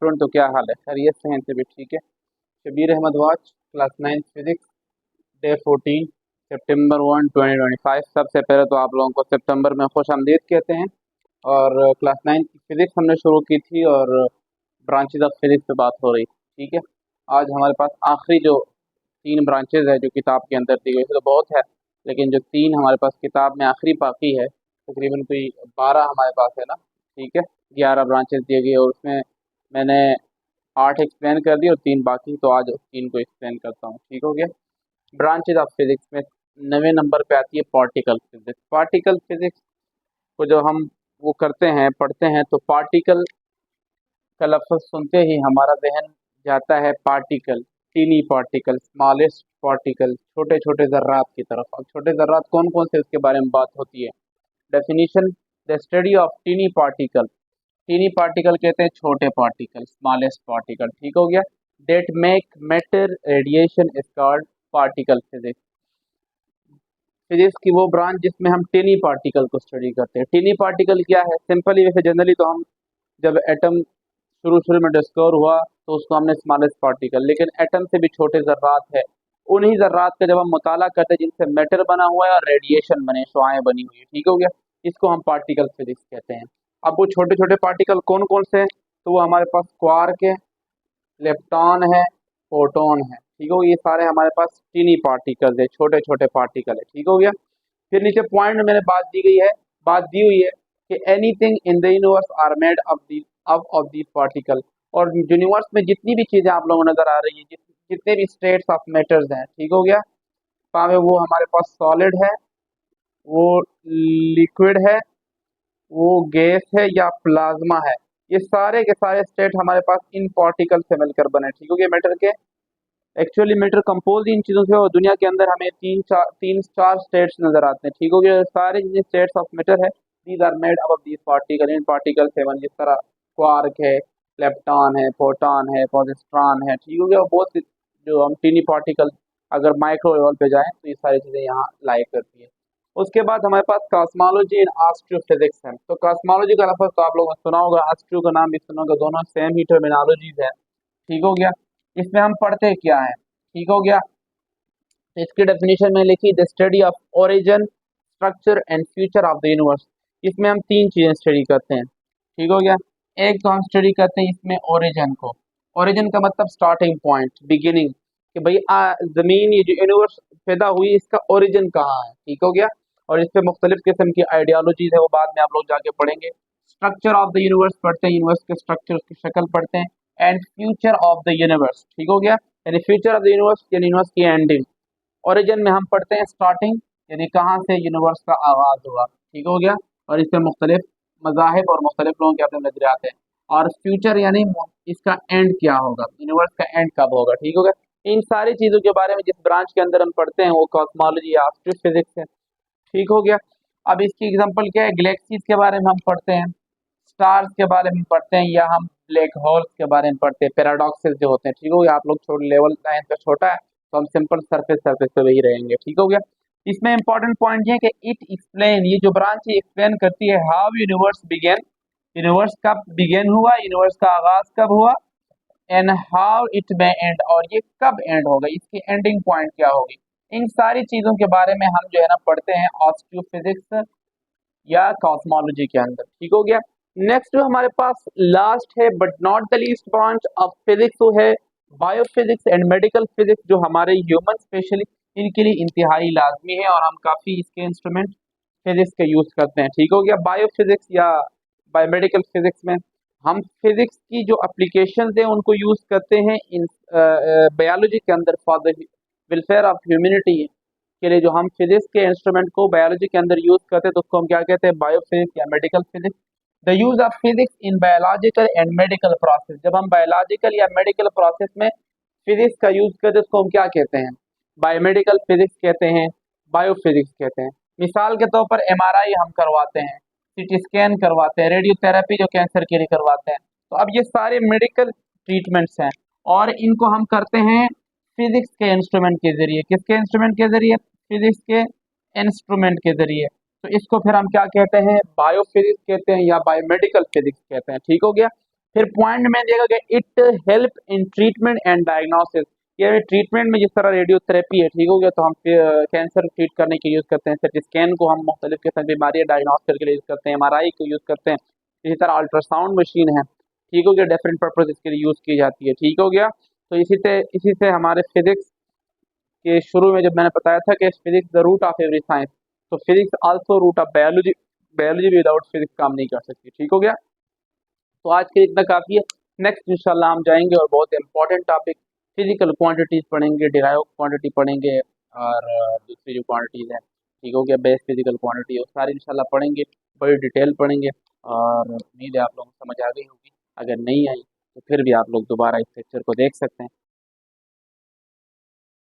Student, तो क्या हाल है? खैरियत से हैं सभी? ठीक है। शबीर अहमद वाच, क्लास 9 फिजिक्स, डे 14, सितंबर 1 2025। सबसे पहले तो आप लोगों को सितंबर में खुश आमदीद कहते हैं। और क्लास 9 की फिजिक्स हमने शुरू की थी और ब्रांचेज ऑफ फिजिक्स पे बात हो रही थी। ठीक है। आज हमारे पास आखिरी जो 3 ब्रांचेज है जो किताब के अंदर थी, वैसे तो बहुत है, लेकिन जो 3 हमारे पास किताब में आखिरी बाकी है, तकरीबन कोई 12 हमारे पास है ना। ठीक है। 11 ब्रांचेज दिए गए और उसमें मैंने 8 एक्सप्लेन कर दी और 3 बाकी, तो आज उस 3 को एक्सप्लेन करता हूँ। ठीक हो गया। ब्रांचेज ऑफ फिजिक्स में 9वें नंबर पे आती है पार्टिकल फिजिक्स। पार्टिकल फिजिक्स को जब हम वो करते हैं, पढ़ते हैं, तो पार्टिकल का लफ्ज़ सुनते ही हमारा जहन जाता है particle, tiny particle, smallest particle, छोटे छोटे ज़र्रात की तरफ। अब छोटे ज़र्रात कौन कौन से, इसके बारे में बात होती है। Definition: the study of tiny particle. Tiny particle कहते हैं छोटे पार्टिकल, स्मॉलेस्ट पार्टिकल। ठीक हो गया। That make matter radiation is called particle physics. Physics की वो ब्रांच जिसमें हम टीनी पार्टिकल को स्टडी करते हैं। टीनी पार्टिकल क्या है? सिंपली, वैसे जनरली तो हम जब एटम शुरू में डिस्कवर हुआ तो उसको हमने स्मॉलेस्ट पार्टिकल, लेकिन एटम से भी छोटे ज़र्रात है, उन्हीं ज़र्रात का जब हम मुताला करते हैं जिनसे मैटर बना हुआ है और रेडिएशन बने, शुआएं बनी हुई है। ठीक हो गया। इसको हम पार्टिकल फिजिक्स कहते हैं। अब वो छोटे छोटे पार्टिकल कौन कौन से हैं? तो वो हमारे पास क्वार्क है, लेप्टॉन है, फोटोन है। ठीक हो, ये सारे हमारे पास टीनी पार्टिकल्स है, छोटे छोटे पार्टिकल है। ठीक हो गया। फिर नीचे पॉइंट में मैंने बात दी गई है, बात दी हुई है कि anything in the universe are made of these particle. और यूनिवर्स में जितनी भी चीज़ें आप लोगों को नज़र आ रही है, जितने भी स्टेट्स ऑफ मैटर्स हैं, ठीक हो गया, पावे वो हमारे पास सॉलिड है, वो लिक्विड है, वो गैस है या प्लाज्मा है, ये सारे के सारे स्टेट हमारे पास इन पार्टिकल से मिलकर बने। ठीक हो गया। मैटर के एक्चुअली मैटर कंपोज इन चीज़ों से, और दुनिया के अंदर हमें तीन चार स्टेट्स नजर आते हैं। ठीक हो गया। सारे जितने स्टेट्स ऑफ मैटर है, these are made up of these particle, इन पार्टिकल से बने। जिस तरह क्वार्क है, लेप्टॉन है, प्रोटॉन है, पॉजिट्रॉन है। ठीक हो गया। बहुत सी जो हम टीनी पार्टिकल अगर माइक्रो लेवल पे जाएं तो ये सारी चीज़ें यहाँ लाइक करती है। उसके बाद हमारे पास कॉस्मोलॉजी एंड एस्ट्रोफिजिक्स है। तो कॉस्मोलॉजी का लफ्ज़ तो आप लोगों ने सुना होगा, एस्ट्रो का नाम भी सुना होगा, दोनों सेम ही टर्मिनोलॉजीज है। ठीक हो गया। इसमें हम पढ़ते क्या है? ठीक हो गया। तो इसकी डेफिनेशन में लिखी: the study of origin, structure and future of the universe. इसमें हम 3 चीज़ें स्टडी करते हैं। ठीक हो गया। एक तो हम स्टडी करते हैं इसमें ओरिजिन को। ओरिजिन का मतलब स्टार्टिंग पॉइंट, बिगिनिंग, कि भाई ज़मीन, ये जो यूनिवर्स पैदा हुई, इसका ओरिजिन कहाँ है। ठीक हो गया। और इस पे मुख्तलिफ किस्म की आइडियालॉजीज है, वो बाद में आप लोग जाके पढ़ेंगे। स्ट्रक्चर ऑफ द यूनिवर्स पढ़ते हैं, यूनिवर्स के स्ट्रक्चर, उसकी शक्ल पढ़ते हैं। And future of the universe. ठीक हो गया। यानी फ्यूचर ऑफ द यूनिवर्स यानी यूनिवर्स की एंडिंग। ओरिजिन में हम पढ़ते हैं स्टार्टिंग, यानी कहाँ से यूनिवर्स का आगाज हुआ। ठीक हो गया। और इससे मुख्तलिफ मज़ाहिब और मुख्तलिफ लोगों के अपने नजरियात हैं। और फ्यूचर यानी इसका एंड क्या होगा, यूनिवर्स का एंड कब होगा। ठीक हो गया। इन सारी चीज़ों के बारे में जिस ब्रांच के अंदर हम पढ़ते हैं वो कॉस्मोलॉजी या एस्ट्रोफिजिक्स है। ठीक हो गया। अब इसकी एग्जांपल क्या है? गैलेक्सीज के बारे में हम पढ़ते हैं, स्टार्स के बारे में पढ़ते हैं, या हम ब्लैक होल्स के बारे में पढ़ते हैं, पैराडॉक्सेस जो होते हैं। ठीक हो गया। आप लोग छोटे लेवल लाइन पे छोटा है तो हम सिंपल सरफेस सरफेस पे वही रहेंगे। ठीक हो गया। इसमें इंपॉर्टेंट पॉइंट ये है कि इट एक्सप्लेन, ये जो ब्रांच है एक्सप्लेन करती है हाउ यूनिवर्स बिगेन, यूनिवर्स कब बिगेन हुआ, यूनिवर्स का आगाज कब हुआ, and how it may and, और ये कब एंड होगा, इसकी एंडिंग पॉइंट क्या होगी। इन सारी चीज़ों के बारे में हम जो है ना पढ़ते हैं एस्ट्रोफिजिक्स या कॉस्मोलॉजी के अंदर। ठीक हो गया। नेक्स्ट जो हमारे पास लास्ट है but not the least branch of physics, वो है बायोफिजिक्स एंड मेडिकल फिजिक्स, जो हमारे ह्यूमन स्पेशली इनके लिए इंतहाई लाजमी है और हम काफ़ी इसके इंस्ट्रूमेंट फिजिक्स के यूज़ करते हैं। ठीक हो गया। बायोफिजिक्स या बायोमेडिकल फिजिक्स में हम फिजिक्स की जो एप्लीकेशंस हैं उनको यूज़ करते हैं इन बायोलॉजी के अंदर for the welfare of humanity के लिए। जो हम फिजिक्स के इंस्ट्रूमेंट को बायोलॉजी के अंदर यूज़ करते हैं तो उसको हम क्या कहते हैं? बायोफिजिक्स या medical physics. The use of physics in biological and medical process, जब हम बायोलॉजिकल या मेडिकल प्रोसेस में फिजिक्स का यूज़ करते हैं उसको हम क्या कहते हैं? बायोमेडिकल फिजिक्स कहते हैं, बायोफिजिक्स कहते हैं। मिसाल के तौर पर एमआरआई हम करवाते हैं, सीटी स्कैन करवाते हैं, रेडियोथेरेपी जो कैंसर के लिए करवाते हैं। तो अब ये सारे मेडिकल ट्रीटमेंट्स हैं और इनको हम करते हैं फिजिक्स के इंस्ट्रूमेंट के जरिए। किसके इंस्ट्रूमेंट के जरिए? फिजिक्स के इंस्ट्रूमेंट के जरिए। तो इसको फिर हम क्या कहते हैं? बायोफिजिक्स कहते हैं या बायोमेडिकल फिजिक्स कहते हैं। ठीक हो गया। फिर पॉइंट में देखा गया it help in treatment and diagnosis, यानी ट्रीटमेंट में जिस तरह रेडियोथेरेपी है, ठीक हो गया, तो हम कैंसर ट्रीट करने के यूज़ करते हैं, सिटी स्कैन को हम मुख्तलिफ किस्म की बीमारियाँ डायग्नोस करके लिए यूज़ करते हैं, एमआरआई को यूज़ करते हैं, इसी तरह अल्ट्रासाउंड मशीन है, ठीक हो गया, डिफरेंट पर्पज इसके लिए यूज़ की जाती है, ठीक हो गया। तो इसी से हमारे फिजिक्स के शुरू में जब मैंने बताया था कि physics the root of every science, तो physics also root of biology, biology without physics काम नहीं कर सकती, ठीक हो गया। तो आज के लिए इतना काफ़ी है। नेक्स्ट इंशाल्लाह हम जाएंगे और बहुत इंपॉर्टेंट टॉपिक फिजिकल क्वांटिटीज़ पढ़ेंगे, डिराइव क्वांटिटी पढ़ेंगे, और दूसरी जो क्वांटिटीज़ हैं, ठीक हो गया, बेस फिजिकल क्वांटिटी, वो सारी इंशाल्लाह पढ़ेंगे, बड़ी डिटेल पढ़ेंगे, और उम्मीद है आप लोगों को समझ आ गई होगी। अगर नहीं आई तो फिर भी आप लोग दोबारा इस लेक्चर को देख सकते हैं।